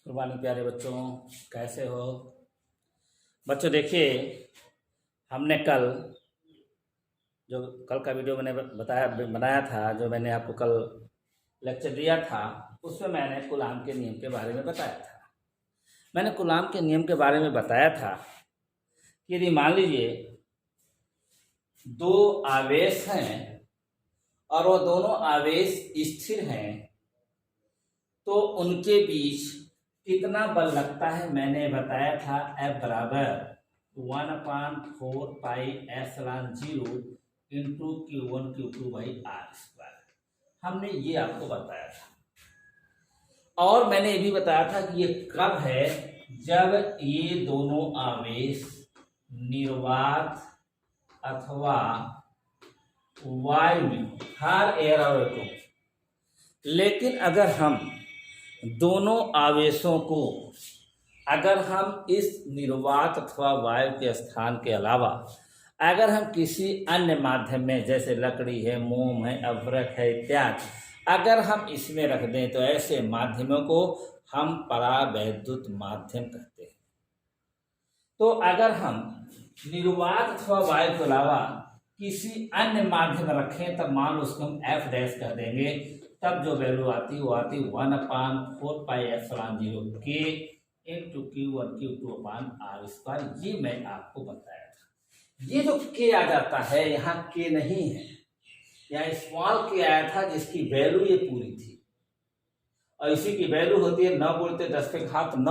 कुर्बानी प्यारे बच्चों, कैसे हो बच्चों। देखिए, हमने कल का वीडियो मैंने बनाया था, जो मैंने आपको कल लेक्चर दिया था, उसमें मैंने कूलाम के नियम के बारे में बताया था। मैंने कूलाम के नियम के बारे में बताया था कि यदि मान लीजिए दो आवेश हैं और वो दोनों आवेश स्थिर हैं, तो उनके बीच कितना बल लगता है मैंने बताया था। F बराबर 1/4πε0 into Q1 Q2 by R square. हमने ये आपको बताया था, और मैंने ये भी बताया था कि ये कब है, जब ये दोनों आवेश निर्वात अथवा वायु में हर एयर और को। लेकिन अगर हम दोनों आवेशों को हम इस निर्वात अथवा वायु के स्थान के अलावा अगर हम किसी अन्य माध्यम में, जैसे लकड़ी है, मोम है, अभ्रक है इत्यादि, अगर हम इसमें रख दें, तो ऐसे माध्यमों को हम परावैद्युत माध्यम कहते हैं। तो अगर हम निर्वात अथवा वायु के अलावा किसी अन्य माध्यम में रखें, तब मान लो उसको हम F डैश कह देंगे। तब जो वैल्यू आती है वो आती 1/4πε0 K into Q1 Q2/R square. ये मैं आपको बताया था। ये जो K आ जाता है, यहाँ K नहीं है, यहाँ स्मॉल K आया था, जिसकी वैल्यू ये पूरी थी, और इसी की वैल्यू होती है 9 × 10⁹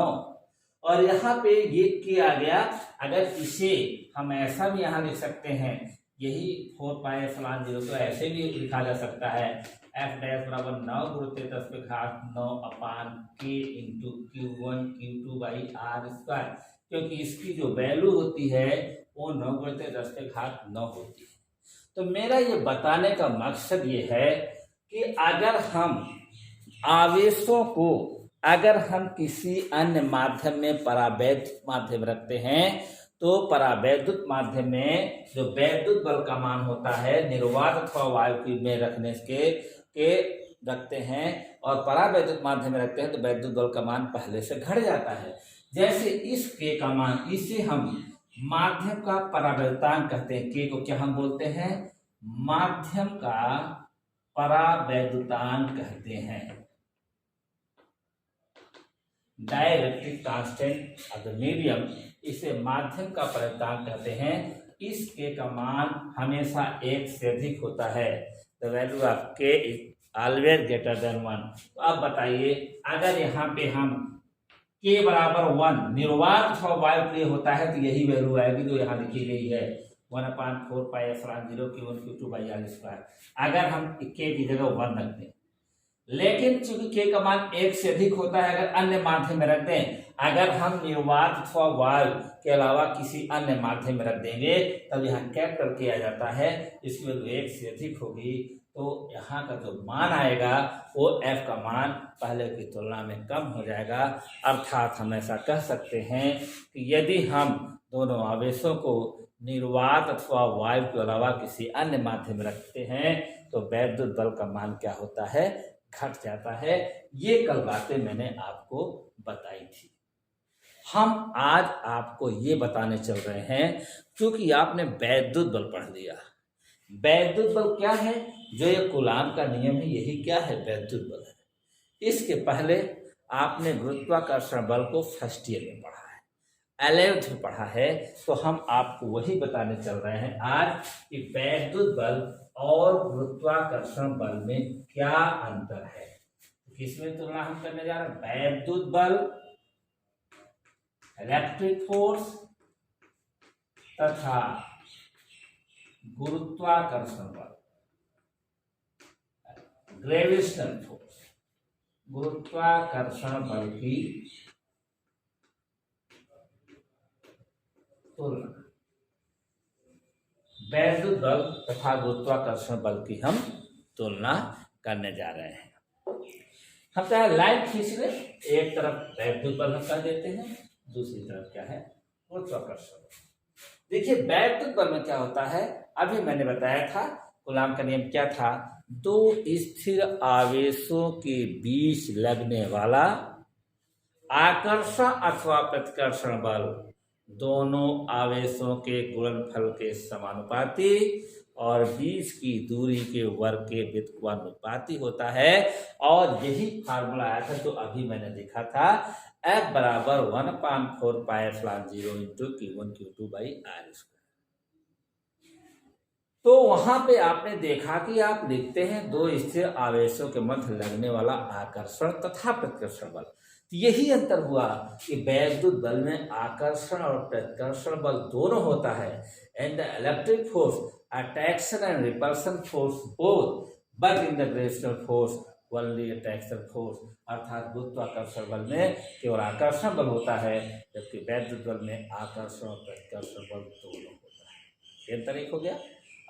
और यहाँ पे ये K आ गया। अगर इसे हम ऐसा भी यहाँ लिख सकते हैं, यही 4πε0 तो ऐसे भी लिखा जा सकता है, F डैश बराबर 9 × 10⁹ K into Q1 Q2 by R square, क्योंकि इसकी जो वैल्यू होती है वो 9 × 10⁹ होती है। तो मेरा ये बताने का मकसद ये है कि अगर हम आवेशों को हम किसी अन्य माध्यम में परावैद्युत माध्यम रखते हैं, तो परावैद्युत माध्यम में जो वैद्युत बल का मान होता है, निर्वात अथवा वायु में रखने के रखते हैं और परावैद्युत माध्यम में रखते हैं, तो वैद्युत बल का मान पहले से घट जाता है। जैसे इस K का मान, इसे हम माध्यम का परावैद्युतांक कहते हैं। K को क्या हम बोलते हैं? माध्यम का परावैद्युतांक कहते हैं। Dielectric constant of the medium, इसे माध्यम का परावैद्युतांक कहते हैं। इस K का मान हमेशा 1 से अधिक होता है। The value of K is always greater than 1। तो अब बताइए, अगर यहाँ पे हम K बराबर 1 निर्वात अथवा वायु के लिए होता है, तो यही वैल्यू आएगी जो यहाँ लिखी गई है, 1/4πε0 Q1 Q2 by R square. अगर हम K की जगह 1 रख दें, लेकिन चूंकि K का मान 1 से अधिक होता है, अगर अन्य माध्यम में रख दें, अगर हम निर्वात अथवा वायु के अलावा किसी अन्य माध्यम में रख देंगे, तब यहाँ कैपिटल K आ जाता है, इसकी वैल्यू 1 से अधिक होगी, तो यहाँ का जो मान आएगा वो F का मान पहले की तुलना में कम हो जाएगा। अर्थात हम ऐसा कह सकते हैं कि यदि हम दोनों आवेशों को निर्वात अथवा वायु के अलावा किसी अन्य माध्यम में रखते हैं, तो वैद्युत बल का मान क्या होता है? घट जाता है। ये कल बातें मैंने आपको बताई थी। हम आज आपको ये बताने चल रहे हैं, क्योंकि आपने वैद्युत बल पढ़ लिया। वैद्युत बल क्या है? जो ये कूलाम का नियम है, यही क्या है? वैद्युत बल है। इसके पहले आपने गुरुत्वाकर्षण बल को फर्स्ट ईयर में पढ़ा है, 11th में पढ़ा है, तो हम आपको वही बताने चल रहे हैं आज कि वैद्युत बल और गुरुत्वाकर्षण बल में क्या अंतर है। किसमें तुलना हम करने जा रहे हैं? वैद्युत बल, इलेक्ट्रिक फोर्स तथा गुरुत्वाकर्षण बल, ग्रेविटेशनल फोर्स, गुरुत्वाकर्षण बल की तुलना। वैद्युत बल तथा गुरुत्वाकर्षण बल की हम तुलना करने जा रहे हैं। हम क्या है, लाइन खींच ले, एक तरफ वैद्युत बल हम कर देते हैं, दूसरी तरफ क्या है? गुरुत्वाकर्षण बल। देखिए, वैद्युत बल में क्या होता है, अभी मैंने बताया था, कूलाम का नियम क्या था? दो स्थिर आवेशों के बीच लगने वाला आकर्षण अथवा प्रतिकर्षण बल दोनों आवेशों के गुणनफल के समानुपाती और बीच की दूरी के वर्ग के व्युत्क्रमानुपाती होता है। और यही फार्मूला आया था जो अभी मैंने देखा था, F बराबर 1/4 pi epsilon 0 into Q1 Q2 by R square. तो वहां पे आपने देखा कि आप लिखते हैं दो स्थिर आवेशों के मध्य लगने वाला आकर्षण तथा प्रतिकर्षण बल। तो यही अंतर हुआ कि वैद्युत बल में आकर्षण और प्रतिकर्षण बल दोनों होता है। And the electric force attraction and repulsion force both, but in the gravitational force only attraction force. अर्थात गुरुत्वाकर्षण बल में केवल आकर्षण बल होता है, जबकि वैद्युत बल में आकर्षण और प्रतिकर्षण बल दोनों होता है। ये अंतर एक हो गया।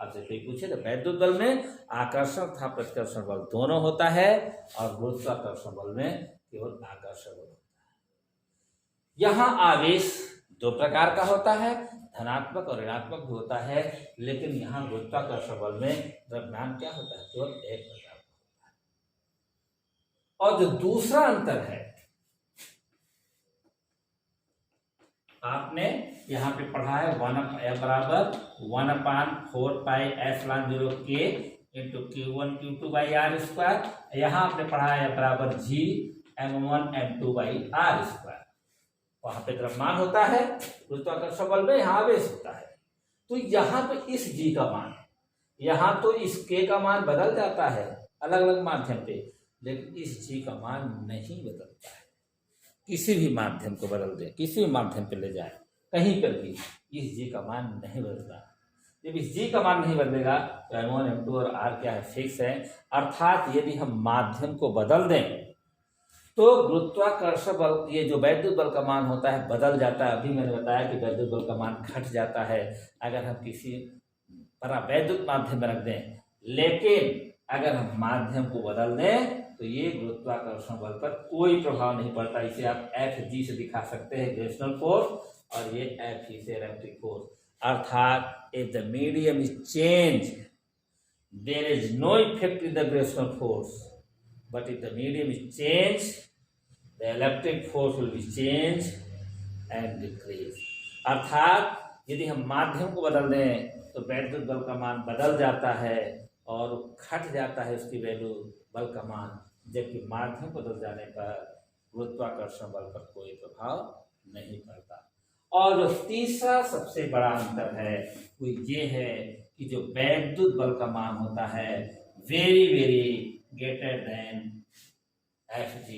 आपसे कोई पूछे तो वैद्युत बल में आकर्षण तथा प्रतिकर्षण बल दोनों होता है और गुरुत्वाकर्षण बल में केवल आकर्षण बल होता है। यहाँ आवेश दो प्रकार का होता है, धनात्मक और ऋणात्मक भी होता है, लेकिन यहाँ गुरुत्वाकर्षण बल में द्रव्यमान क्या होता है, केवल एक प्रकार का होता है। और जो दूसरा अंतर है, आपने यहाँ पे पढ़ा है F बराबर 1/4 pi epsilon 0 K into Q1 Q2 by R square. यहाँ आपने पढ़ा है F बराबर G M1 M2 by R square. वहां पे द्रव्यमान होता है, गुरुत्वाकर्षण बल में यहाँ आवेश होता है। तो यहाँ पे इस G का मान, यहाँ तो इस K का मान बदल जाता है अलग अलग माध्यम पे, लेकिन इस G का मान नहीं बदलता है। किसी भी माध्यम को बदल दे, किसी भी माध्यम पे ले जाए, कहीं पर भी इस G का मान नहीं बदलता। जब इस G का मान नहीं बदलेगा तो M1 M2 और R क्या है, फिक्स है। अर्थात यदि हम माध्यम को बदल दें तो गुरुत्वाकर्षण बल, ये जो वैद्युत बल का मान होता है बदल जाता है। अभी मैंने बताया कि वैद्युत बल का मान घट जाता है अगर हम किसी वैद्युत माध्यम में रख दें, लेकिन अगर हम माध्यम को बदल दें तो ये गुरुत्वाकर्षण बल पर कोई प्रभाव नहीं पड़ता। इसे आप Fg से दिखा सकते हैं, ग्रेविटेशनल फोर्स, और ये Fe से इलेक्ट्रिक फोर्स। अर्थात if the medium is change there is no effect in the gravitational force, but if the medium is change the electric force will be change and decrease. अर्थात यदि हम माध्यम को बदल दें तो वैद्युत बल का मान बदल जाता है और घट जाता है उसकी वैल्यू, बल का मान, जबकि माध्यम बदल जाने पर गुरुत्वाकर्षण बल पर कोई प्रभाव नहीं पड़ता। और जो तीसरा सबसे बड़ा अंतर है वो ये है कि जो वैद्युत बल का मान होता है very very greater than Fg।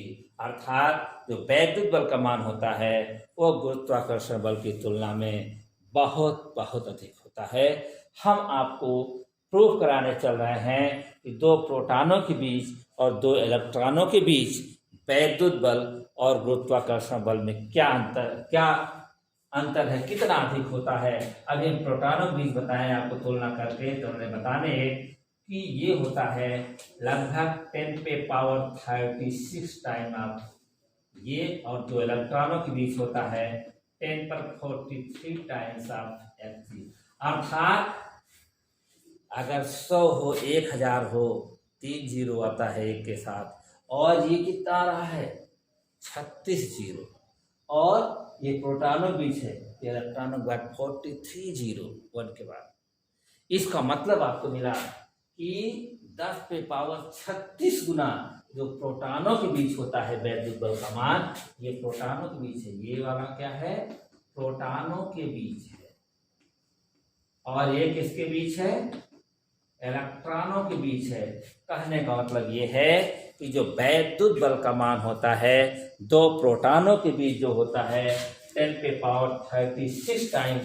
अर्थात जो वैद्युत बल का मान होता है वो गुरुत्वाकर्षण बल की तुलना में बहुत बहुत अधिक होता है। हम आपको प्रूफ कराने चल रहे हैं कि दो प्रोटॉनों के बीच और दो इलेक्ट्रॉनों के बीच वैद्युत बल और गुरुत्वाकर्षण बल में क्या अंतर है, कितना अधिक होता है। अभी हम प्रोटॉनों के बीच बताएं आपको तुलना करके, तो हमने बताने कि ये होता है लगभग 10⁻36 टाइम ऑफ ये, और जो इलेक्ट्रॉनों के बीच होता है 10⁻43 टाइम्स ऑफ Fg। अर्थात अगर 100 हो, 1000 हो, 3 जीरो आता है एक के साथ, और ये कितना आ रहा है 36 जीरो, और ये प्रोटॉनों बीच है, इलेक्ट्रॉनों के बाद 43 जीरो 1 के बाद। इसका मतलब आपको मिला कि 10⁻36 गुना जो प्रोटॉनों के बीच होता है वैद्युत बल का मान, ये प्रोटॉनों के बीच है। ये वाला क्या है, प्रोटॉनों के बीच है, और ये किसके बीच है, इलेक्ट्रॉनों के बीच है। कहने का मतलब ये है कि जो वैद्युत बल का मान होता है दो प्रोटॉनों के बीच जो होता है 10⁻36 टाइम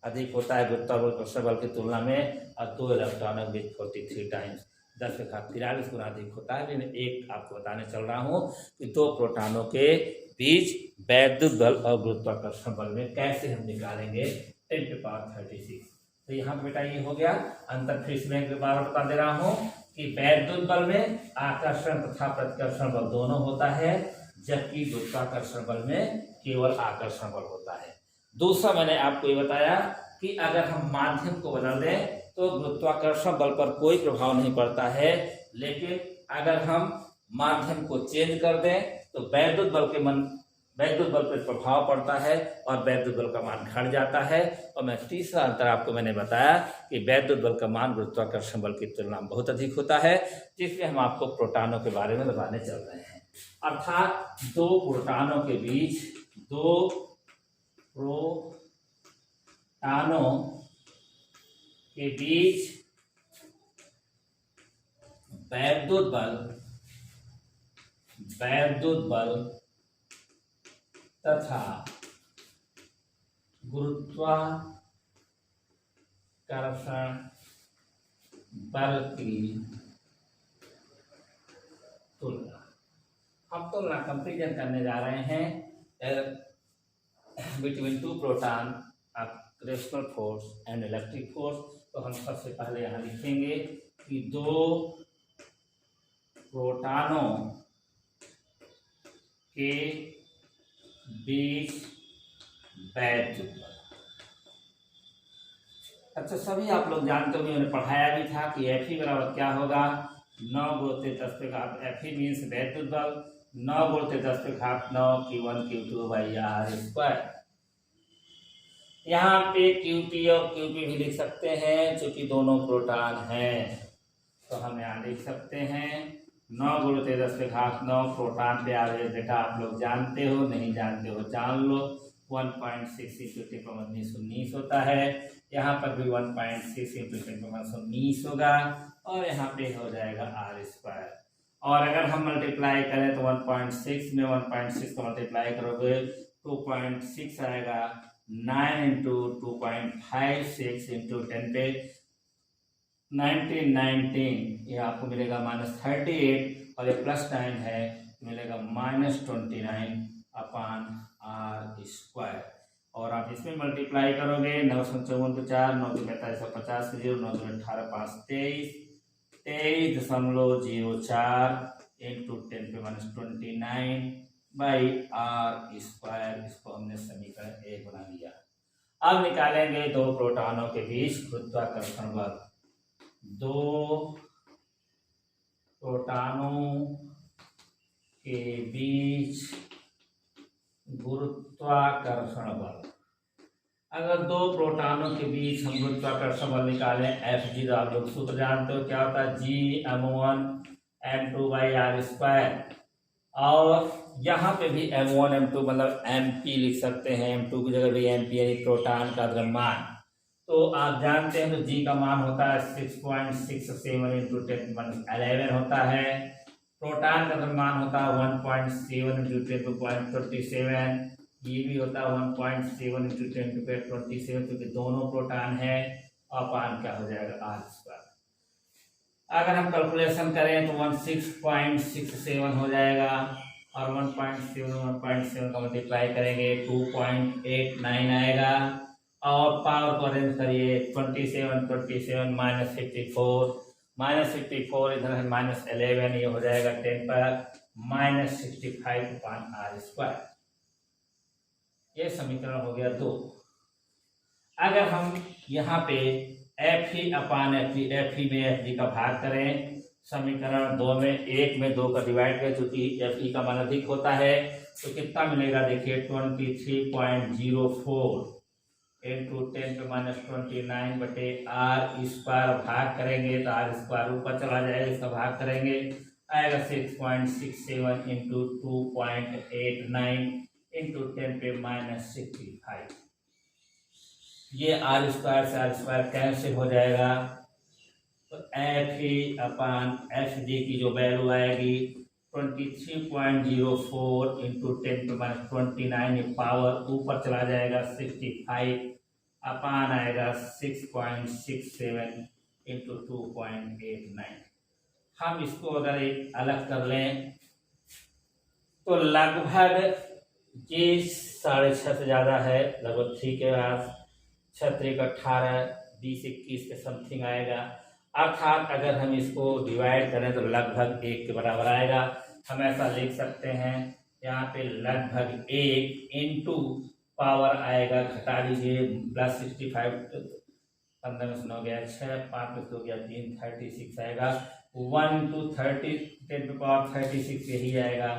अधिक होता है गुरुत्वाकर्षण बल की तुलना में, और दो इलेक्ट्रॉनों के बीच 43 टाइम्स 10⁻43 गुना अधिक होता है। मैं एक आपको बताने चल रहा हूँ कि दो प्रोटॉनों के बीच वैद्युत बल और गुरुत्वाकर्षण बल में कैसे हम निकालेंगे 10⁻36। तो यहाँ पे बेटा ये हो गया अंतर। फिर मैं एक बार बता दे रहा हूँ कि वैद्युत बल में आकर्षण तथा प्रतिकर्षण बल दोनों होता है, जबकि गुरुत्वाकर्षण बल में केवल आकर्षण बल होता है। दूसरा मैंने आपको ये बताया कि अगर हम माध्यम को बदल दें तो गुरुत्वाकर्षण बल पर कोई प्रभाव नहीं पड़ता है, लेकिन अगर हम माध्यम को चेंज कर दें तो वैद्युत बल के वैद्युत बल पर प्रभाव पड़ता है और वैद्युत बल का मान घट जाता है। और मैं तीसरा अंतर आपको मैंने बताया कि वैद्युत बल का मान गुरुत्वाकर्षण बल की तुलना में बहुत अधिक होता है, जिसमें हम आपको प्रोटॉनों के बारे में बताने चल रहे हैं। अर्थात दो प्रोटॉनों के बीच वैद्युत बल तथा गुरुत्वाकर्षण बल की तुलना, हम तुलना कंपेरिजन करने जा रहे हैं between two proton of gravitational force and electric force. तो हम सबसे पहले यहाँ लिखेंगे कि दो प्रोटॉनों के बीच वैद्युत बल। अच्छा, सभी आप लोग जानते हो, मैंने पढ़ाया भी था कि Fe बराबर क्या होगा, 9 × 10⁻⁴। Fe मीन्स वैद्युत बल, 9 × 10⁹ Q1 Q2/r²। यहाँ पे QP और QP भी लिख सकते हैं क्योंकि दोनों प्रोटॉन हैं। तो हम यहाँ लिख सकते हैं 9 × 10⁹ प्रोटॉन पे आवेश बेटा आप लोग जानते हो, नहीं जानते हो जान लो, 1.6 × 10⁻19 होता है। यहाँ पर भी 1.6 × 10⁻19 होगा और यहाँ पे हो जाएगा r²। और अगर हम मल्टीप्लाई करें तो 1.6 में 1.6 को मल्टीप्लाई करोगे 2.6 आएगा, 9 × 2.56 × 10 पे 19 ये आपको मिलेगा -38 और ये +9 है मिलेगा -29/r²। और आप इसमें मल्टीप्लाई करोगे 9 × 54 = 4, 9 × 45 = 50 के 0, 9 × 18 = 5, 23.04 × 10⁻29/r²। इसको हमने समीकरण 1 बना लिया। अब निकालेंगे दो प्रोटॉनों के बीच गुरुत्वाकर्षण बल। दो प्रोटॉनों के बीच गुरुत्वाकर्षण बल। अगर दो प्रोटॉनों के बीच हम गुरुत्वाकर्षण बल निकालें Fg, तो आप लोग सूत्र जानते हो क्या होता है, Gm1m2/r²। और यहाँ पे भी m1m2 मतलब mp लिख सकते हैं, m2 की जगह भी mp यानी प्रोटॉन का द्रव्यमान। तो आप जानते हैं तो G का मान होता है 6.67 × 10⁻11 होता है। प्रोटॉन का द्रव्यमान होता है 1.7 × 10⁻27। ये भी होता है 1.7 × 10⁻27 क्योंकि दोनों प्रोटॉन है। अपान क्या हो जाएगा r²। अगर हम कैलकुलेशन करें तो 16.67 हो जाएगा और 1.7 का मल्टीप्लाई करेंगे 2.89 आएगा। और पावर को अरेंज करिए 27 -54 इधर है -11, ये हो जाएगा 10 पर -65/r²। ये समीकरण हो गया 2। अगर हम यहाँ पे Fe/Fe में Fg का भाग करें समीकरण 2 में, 1 में 2 का डिवाइड करें क्योंकि Fe का मान अधिक होता है, तो कितना मिलेगा देखिए 23.04 × 10⁻29/r² भाग करेंगे तो r² ऊपर चला जाएगा, इसका भाग करेंगे आएगा 6.67 × 2.89 × 10⁻65। ये r² से r² कैंसिल हो जाएगा। तो Fe/Fg की जो वैल्यू आएगी 23.04 × 10⁻29, पावर ऊपर चला जाएगा 65 अपान आएगा 6.67 × 2.89। हम इसको अगर एक अलग कर लें तो लगभग ये 6.5 से ज़्यादा है, लगभग 3 के पास 6 × 18 20 21 के समथिंग आएगा। अर्थात अगर हम इसको डिवाइड करें तो लगभग 1 के बराबर आएगा। हम ऐसा लिख सकते हैं यहाँ पे लगभग 1 इंटू पावर आएगा, घटा लीजिए +65, 15 में से 9 गया 6, 5 में से 2 गया 3, 36 आएगा। 1 × 10⁻36 यही आएगा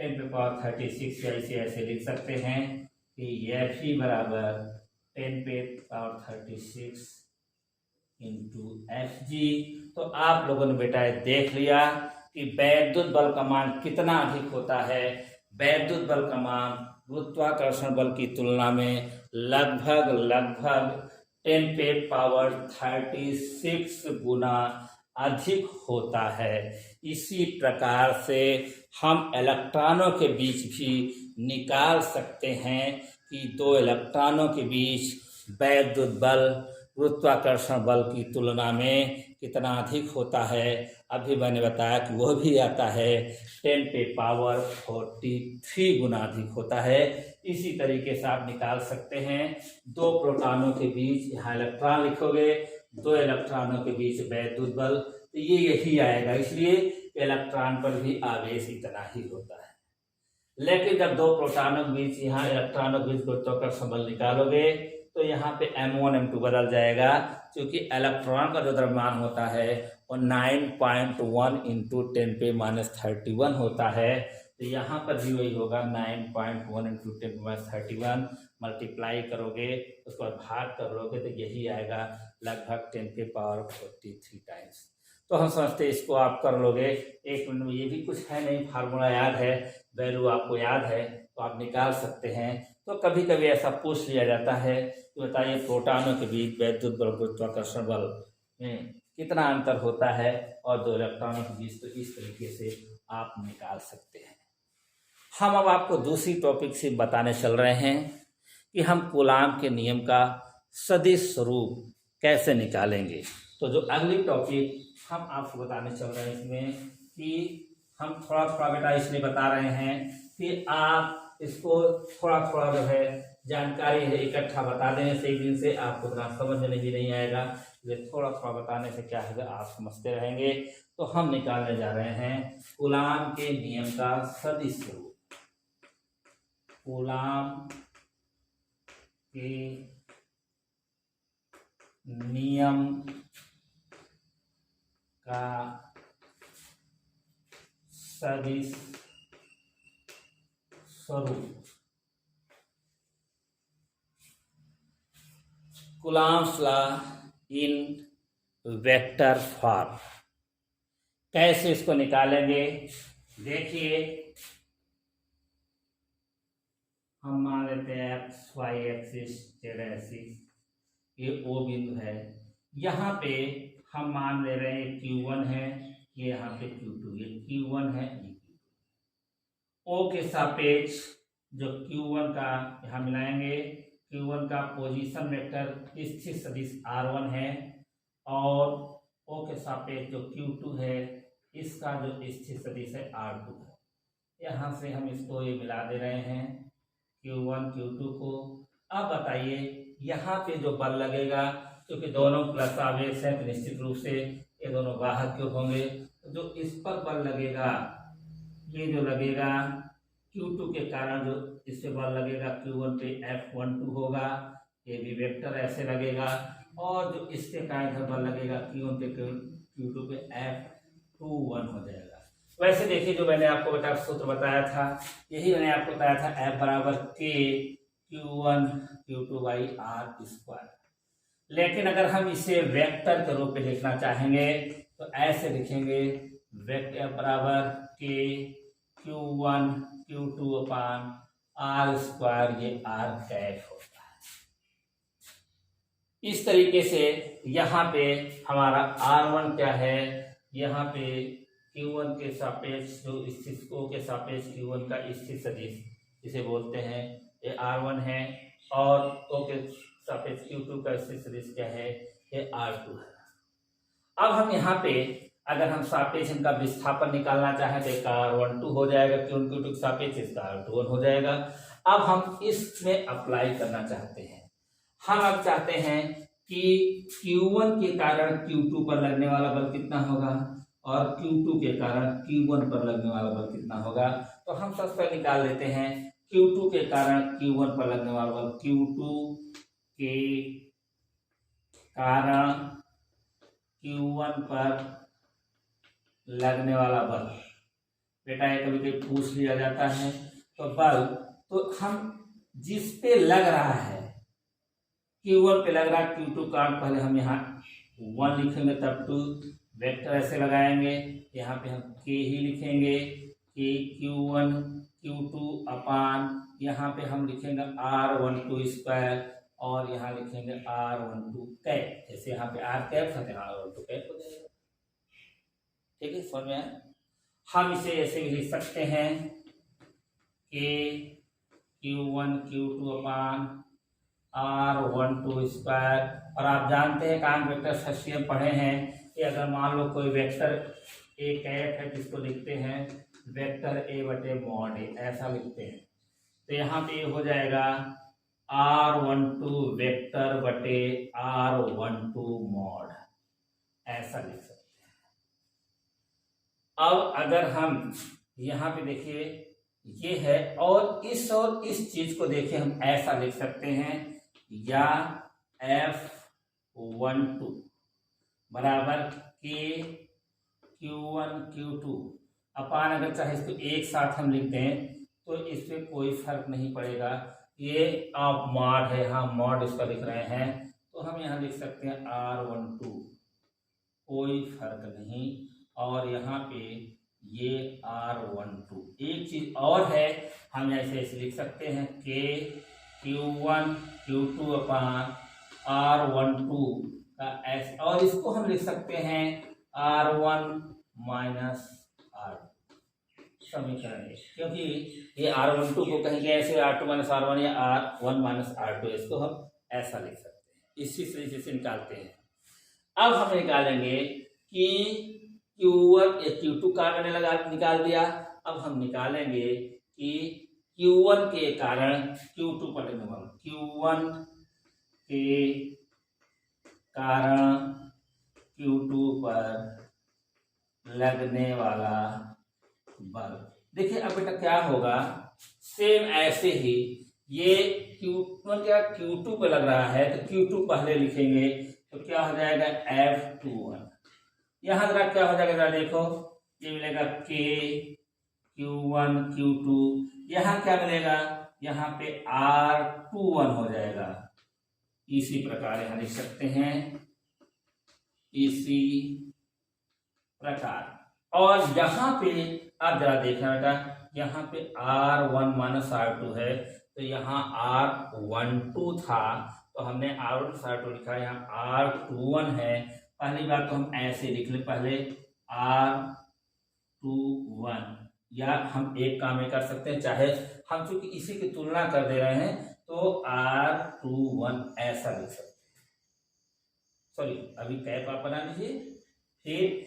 10⁻36 या इसे ऐसे लिख सकते हैं कि Fe बराबर 10⁻36 इंटू Fg। तो आप लोगों ने बेटा देख लिया कि वैद्युत बल का मान कितना अधिक होता है। वैद्युत बल का मान गुरुत्वाकर्षण बल की तुलना में लगभग 10⁻36 गुना अधिक होता है। इसी प्रकार से हम इलेक्ट्रॉनों के बीच भी निकाल सकते हैं कि दो इलेक्ट्रॉनों के बीच वैद्युत बल गुरुत्वाकर्षण बल की तुलना में कितना अधिक होता है। अभी मैंने बताया कि वह भी आता है 10⁻43 गुना अधिक होता है। इसी तरीके से आप निकाल सकते हैं दो प्रोटॉनों के बीच, यहाँ इलेक्ट्रॉन लिखोगे, दो इलेक्ट्रॉनों के बीच वैद्युत बल, तो ये यही आएगा। इसलिए इलेक्ट्रॉन पर भी आवेश इतना ही होता है। लेकिन जब दो प्रोटॉनों के बीच, यहाँ इलेक्ट्रॉनों के बीच गुरुत्वाकर्षण बल निकालोगे तो यहाँ पे M1 M2 बदल जाएगा, क्योंकि इलेक्ट्रॉन का जो द्रव्यमान होता है वो 9.1 इंटू 10⁻31 होता है। तो यहाँ पर भी वही होगा 9.1 इंटू 10⁻31, मल्टीप्लाई करोगे उसको भाग कर लोगे तो यही आएगा लगभग 10⁻43 टाइम्स। तो हम समझते इसको आप कर लोगे 1 मिनट में। ये भी कुछ है नहीं, फार्मूला याद है, वैल्यू आपको याद है तो आप निकाल सकते हैं। तो कभी कभी ऐसा पूछ लिया जाता है कि बताइए प्रोटॉनों के बीच वैद्युत बल गुरुत्वाकर्षण बल में कितना अंतर होता है और दो इलेक्ट्रॉनों के बीच, तो इस तरीके से आप निकाल सकते हैं। हम अब आपको दूसरी टॉपिक से बताने चल रहे हैं कि हम कूलाम के नियम का सदिश स्वरूप कैसे निकालेंगे। तो जो अगली टॉपिक हम आपको बताने चल रहे हैं इसमें कि हम थोड़ा थोड़ा बेटा इसलिए बता रहे हैं कि आप इसको थोड़ा थोड़ा जो है जानकारी है इकट्ठा बता देने से एक दिन से आपको उतना समझ में भी नहीं आएगा। ये थोड़ा थोड़ा बताने से क्या होगा, आप समझते रहेंगे। तो हम निकालने जा रहे हैं कूलाम के नियम का सदिश स्वरूप। कूलाम के नियम का सदिश स्वरूप। Coulomb's law in vector form. कैसे इसको निकालेंगे, देखिए हम मान लेते हैं X Y axis Z axis, ये ओ बिंदु है। यहाँ पे हम मान ले रहे हैं Q1 है, ये यहाँ पे Q2, ये Q1 है, ये O के सापेक्ष जो Q1 का यहाँ मिलाएंगे, Q1 का पोजीशन वेक्टर स्थिर सदिश R1 है और O के सापेक्ष जो Q2 है इसका जो स्थिर सदिश है R2 है। यहाँ से हम इसको ये मिला दे रहे हैं Q1 Q2 को। अब बताइए यहाँ पे जो बल लगेगा, क्योंकि दोनों प्लस आवेश है तो निश्चित रूप से ये दोनों वाहक क्यों होंगे, जो इस पर बल लगेगा, ये जो लगेगा Q2 के कारण जो इस पे बल लगेगा Q1 पे F12 होगा, ये भी वेक्टर ऐसे लगेगा। और जो इसके कारण बल लगेगा Q1 पे Q2 पे F21 हो जाएगा। वैसे देखिए जो मैंने आपको बेटा सूत्र बताया था, यही मैंने आपको बताया था F बराबर K Q1 Q2 by R square. लेकिन अगर हम इसे वेक्टर के रूप में लिखना चाहेंगे तो ऐसे लिखेंगे, वेक्टर बराबर K Q1 Q2 अपान R स्क्वायर, ये R कैप होता है। इस तरीके से यहाँ पे हमारा R1 क्या है, यहाँ पे Q1 के सापेक्ष जो स्थित O के सापेक्ष Q1 का स्थिर सदिश इसे बोलते हैं, ये R1 है, और O के सापेक्ष Q2 का स्थिर सदिश क्या है, ये R2 है। अब हम यहाँ पे अगर हम सापेक्ष इनका विस्थापन निकालना चाहें तो इसका R12 हो जाएगा, Q1 Q2 के सापेक्ष इसका R21 हो जाएगा। अब हम इसमें अप्लाई करना चाहते हैं, हम अब चाहते हैं कि Q1 के कारण Q2 पर लगने वाला बल कितना होगा और Q2 के कारण Q1 पर लगने वाला बल कितना होगा। तो हम सबसे पहले निकाल लेते हैं Q2 के कारण Q1 पर लगने वाला बल। Q2 के कारण Q1 पर लगने वाला बल, बेटा ये कभी कभी पूछ लिया जाता है। तो बल तो हम जिस पे लग रहा है Q1 पे लग रहा है Q2 का पहले हम यहाँ 1 लिखेंगे तब 2 वेक्टर ऐसे लगाएंगे। यहाँ पे हम K ही लिखेंगे कि Q1 Q2 अपान यहाँ पे हम लिखेंगे R12 स्क्वायर और यहाँ लिखेंगे R12 कैप। जैसे यहाँ पे R कैप था यहाँ R12 कैप हो जाएगा। ठीक है, समझ में आया। हम इसे ऐसे भी लिख सकते हैं कि Q1 Q2 अपान R12 स्क्वायर। और आप जानते हैं कांट वेक्टर षष्ठी में पढ़े हैं कि अगर मान लो कोई वेक्टर ए कैप है जिसको लिखते हैं वेक्टर ए बटे मॉड ए, ऐसा लिखते हैं। तो यहाँ पे ये हो जाएगा R12 वेक्टर बटे R12 मॉड, ऐसा लिख सकते हैं। अब अगर हम यहाँ पे देखिए ये है और इस चीज को देखिए हम ऐसा लिख सकते हैं या F12 बराबर के Q1 Q2 अपान, अगर चाहे इसको एक साथ हम लिख दें तो इस पर कोई फर्क नहीं पड़ेगा। ये आप मॉड है, हाँ मॉड इसका लिख रहे हैं तो हम यहाँ लिख सकते हैं R12, कोई फर्क नहीं। और यहाँ पे ये R12। एक चीज और है, हम ऐसे लिख सकते हैं के Q1 Q2 अपान R12 का S, और इसको हम लिख सकते हैं R1 माइनस R2 समीकरण है, क्योंकि ये R12 को कहेंगे ऐसे R2 माइनस R1 या R1 माइनस R2, इसको हम ऐसा लिख सकते हैं। इसी तरीके से निकालते हैं। अब हम निकालेंगे कि Q1 Q2 का मैंने निकाल दिया। अब हम निकालेंगे कि Q1 के कारण Q2 पर Q1 के कारण Q2 पर लगने वाला बल। देखिए अब बेटा क्या होगा, सेम ऐसे ही ये Q1 क्या Q2 पे लग रहा है तो Q2 पहले लिखेंगे तो क्या हो जाएगा F21। यहाँ जरा क्या हो जाएगा, जरा देखो ये मिलेगा K Q1 Q2, यहाँ क्या मिलेगा, यहाँ पे R21 हो जाएगा। इसी प्रकार यहाँ लिख सकते हैं, इसी प्रकार। और यहाँ पे आप जरा देखना बेटा, यहाँ पे R1 माइनस R2 है तो यहाँ R12 था तो हमने R1 माइनस R2 लिखा, यहाँ R21 है। पहली बात तो हम ऐसे लिख ले, पहले R21, या हम एक काम में कर सकते हैं, चाहे हम चूंकि इसी की तुलना कर दे रहे हैं तो R21 ऐसा लिख सकते हैं। सॉरी अभी कैप आप बना लीजिए, फिर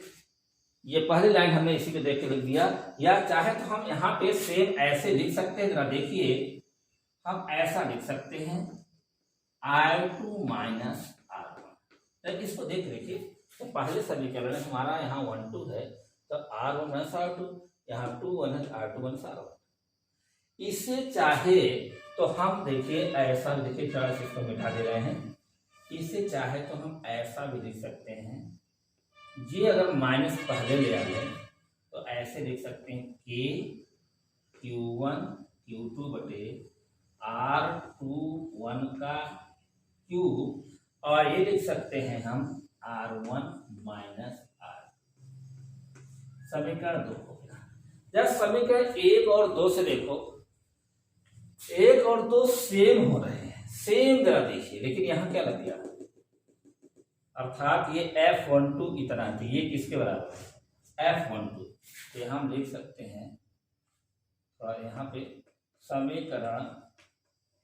ये पहली लाइन हमने इसी को देख के लिख दिया। या चाहे तो हम यहाँ पे सेम ऐसे लिख सकते हैं, जरा देखिए हम ऐसा लिख सकते हैं I2 माइनस R1। तो इसको देख देखिए, तो पहले समीकरण हमारा यहाँ 1 2 है तो R1 माइनस R2, यहाँ 2 1 है R2 माइनस R1। इसे चाहे तो हम देखिए ऐसा भी, देखिए थोड़ा सा इसको मिटा दे रहे हैं, इसे चाहे तो हम ऐसा भी लिख सकते हैं, ये अगर माइनस पहले ले आए तो ऐसे लिख सकते हैं कि Q1 Q2 बटे R21 का क्यूब, और ये लिख सकते हैं हम R1 माइनस R। समीकरण 2 हो गया। जब समीकरण 1 और 2 से देखो, 1 और 2 सेम हो रहे हैं, सेम तरह देखिए, लेकिन यहाँ क्या लग गया, अर्थात ये F12 इतना है तो ये किसके बराबर है F12। तो हम लिख सकते हैं, और यहाँ पे समीकरण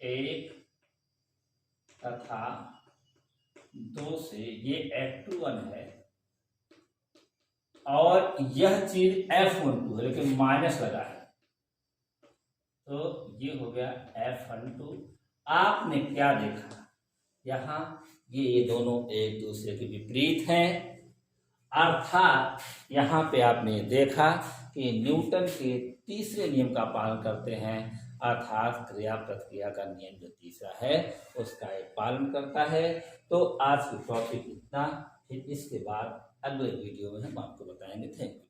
1 तथा 2 से ये F21 है और यह चीज F12 है लेकिन माइनस लगा है, तो ये हो गया F12। आपने क्या देखा, यहाँ ये दोनों एक दूसरे के विपरीत हैं, अर्थात यहाँ पे आपने देखा कि न्यूटन के तीसरे नियम का पालन करते हैं, अर्थात क्रिया प्रतिक्रिया का नियम जो तीसरा है उसका ये पालन करता है। तो आज की टॉपिक इतना, फिर इसके बाद अगले वीडियो में हम आपको बताएंगे। Thank you.